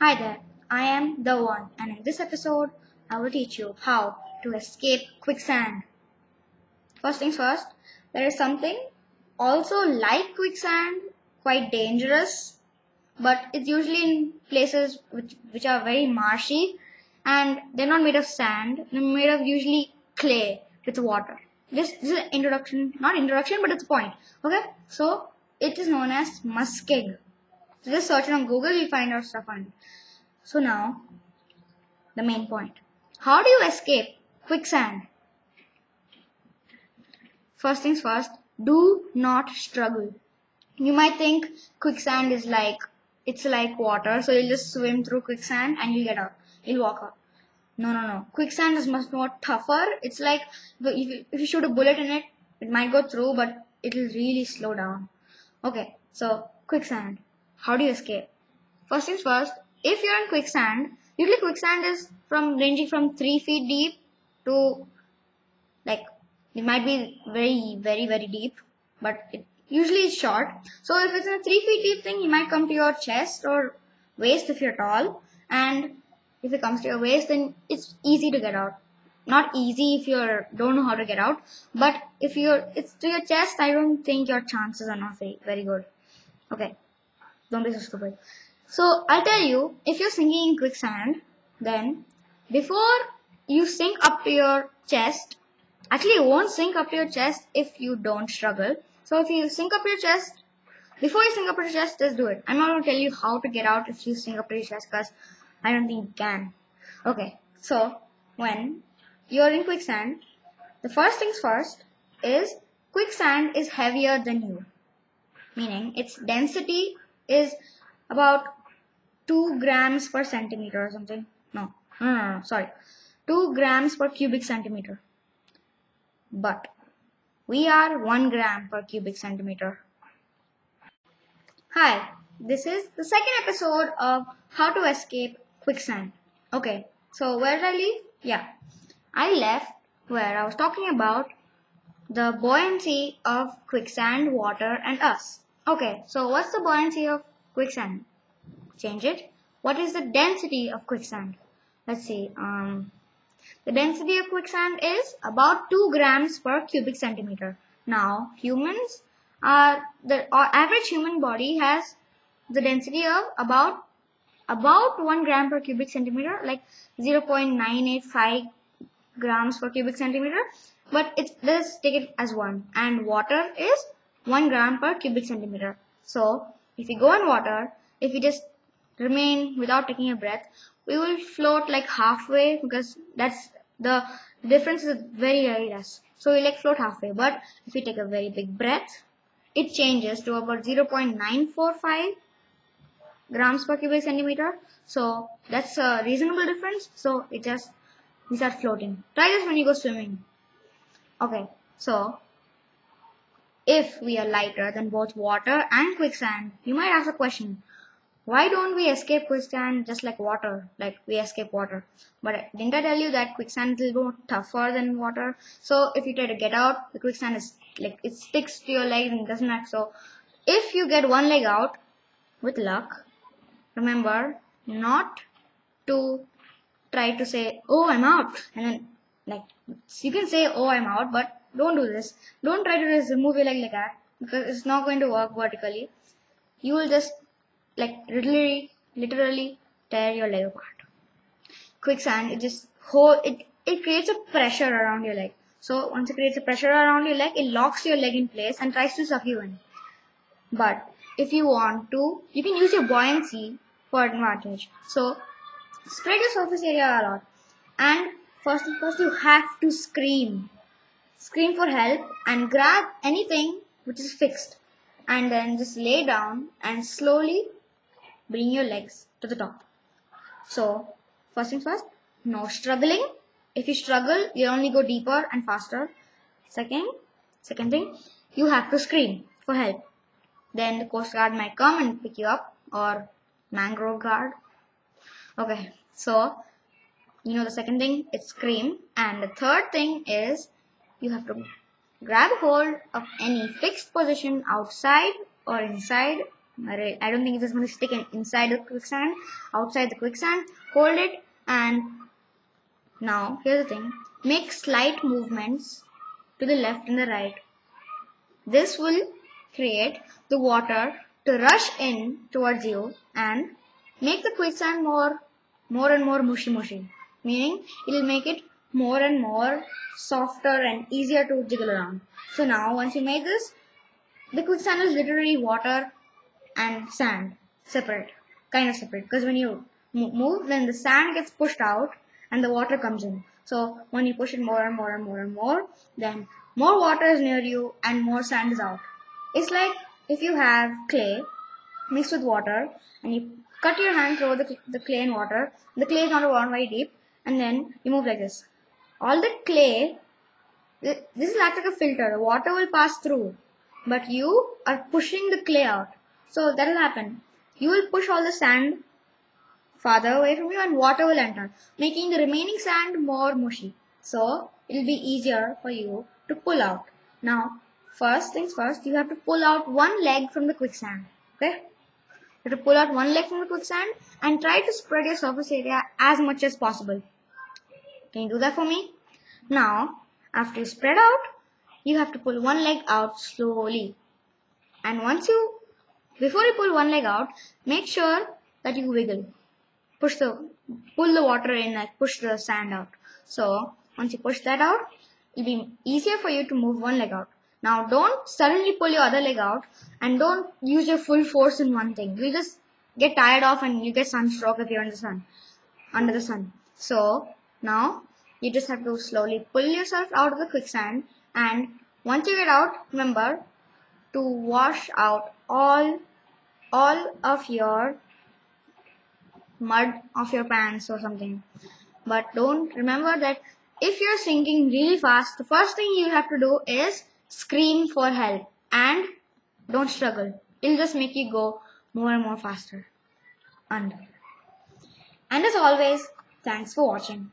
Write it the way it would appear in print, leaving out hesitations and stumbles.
Hi there, I am the one, and in this episode, I will teach you how to escape quicksand. First things first, there is something also like quicksand, quite dangerous, but it's usually in places which are very marshy and they're not made of sand, they're made of usually clay with water. This is an introduction, not introduction, but it's a point. Okay, so it is known as muskeg. So just search it on Google, you'll find out stuff on it. So now, the main point. How do you escape quicksand? First things first, do not struggle. You might think quicksand is it's like water, so you'll just swim through quicksand and you'll get out. You'll walk out. No. Quicksand is much more tougher. It's like if you shoot a bullet in it, it might go through, but it'll really slow down. Okay, so quicksand. How do you escape? First things first, if you're in quicksand, usually quicksand is ranging from 3 feet deep to it might be very deep, but it usually is short. So if it's in a 3 feet deep thing, you might come to your chest or waist if you're tall, and if it comes to your waist, then it's easy to get out. Not easy if you don't know how to get out, but if it's to your chest, I don't think your chances are not very good. Okay, don't be so stupid. So I'll tell you, if you're sinking in quicksand, then before you sink up to your chest, actually it won't sink up to your chest if you don't struggle. So if you sink up your chest, before you sink up your chest, just do it. I'm not going to tell you how to get out if you sink up to your chest because I don't think you can. Okay, so when you're in quicksand, the first things first is quicksand is heavier than you. Meaning its density is about 2 grams per centimeter or something. No, sorry. 2 grams per cubic centimeter. But we are 1 gram per cubic centimeter. Hi, this is the second episode of How to Escape Quicksand. Okay, so where did I leave? Yeah, I left where I was talking about the buoyancy of quicksand, water and us. Okay, so what's the buoyancy of quicksand? Change it. What is the density of quicksand? Let's see. The density of quicksand is about 2 grams per cubic centimeter. Now, our average human body has the density of about 1 gram per cubic centimeter, like 0.985 grams per cubic centimeter. But let's take it as 1. And water is 1 gram per cubic centimeter. So, if we go in water, if we just remain without taking a breath, we will float like halfway because that's the difference is very less. So we float halfway. But if we take a very big breath, it changes to about 0.945 grams per cubic centimeter. So that's a reasonable difference. So we start floating. Try this when you go swimming. Okay, so if we are lighter than both water and quicksand, you might ask a question. Why don't we escape quicksand just like water? Like we escape water. But didn't I tell you that quicksand is a little more tougher than water? So if you try to get out, the quicksand is it sticks to your leg and doesn't act. So if you get one leg out, with luck, remember not to try to say, oh, I'm out. And then you can say, oh, I'm out, but don't do this. Don't try to just remove your leg like that because it's not going to work vertically. You will just literally tear your leg apart. Quicksand, it creates a pressure around your leg. So once it creates a pressure around your leg, it locks your leg in place and tries to suck you in. But if you want to, you can use your buoyancy for advantage. So spread your surface area a lot. And first you have to scream. Scream for help and grab anything which is fixed. And then just lay down and slowly bring your legs to the top. So, first things first, no struggling. If you struggle, you'll only go deeper and faster. Second thing, you have to scream for help. Then the Coast Guard might come and pick you up, or mangrove guard. Okay, so, the second thing is scream. And the third thing is, you have to grab hold of any fixed position outside or inside I don't think it is going to stick inside the quicksand, outside the quicksand. Hold it, and now here's the thing. Make slight movements to the left and the right. This will create the water to rush in towards you and make the quicksand more and more mushy. Meaning it will make it more and more softer and easier to jiggle around. So now once you make this, the quicksand is literally water and sand separate, kind of separate, because when you move, then the sand gets pushed out and the water comes in. So when you push it more and more and more and more, then more water is near you and more sand is out. It's like if you have clay mixed with water and you cut your hand through the clay and water. The clay is not very deep, and then you move like this. All the clay, this is like a filter. The water will pass through, but you are pushing the clay out. So that will happen. You will push all the sand farther away from you and water will enter, making the remaining sand more mushy. So it will be easier for you to pull out. Now, first things first, you have to pull out one leg from the quicksand. Okay? You have to pull out one leg from the quicksand and try to spread your surface area as much as possible. Can you do that for me? Now, after you spread out, you have to pull one leg out slowly. And before you pull one leg out, make sure that you wiggle. Pull the water in, like push the sand out. So, once you push that out, it'll be easier for you to move one leg out. Now, don't suddenly pull your other leg out and don't use your full force in one thing. You'll just get tired of and you get sunstroke if you're under the sun. So, now, you just have to slowly pull yourself out of the quicksand, and once you get out, remember to wash out all of your mud off your pants or something. But don't remember that if you're sinking really fast, the first thing you have to do is scream for help and don't struggle. It'll just make you go more and more faster under. And as always, thanks for watching.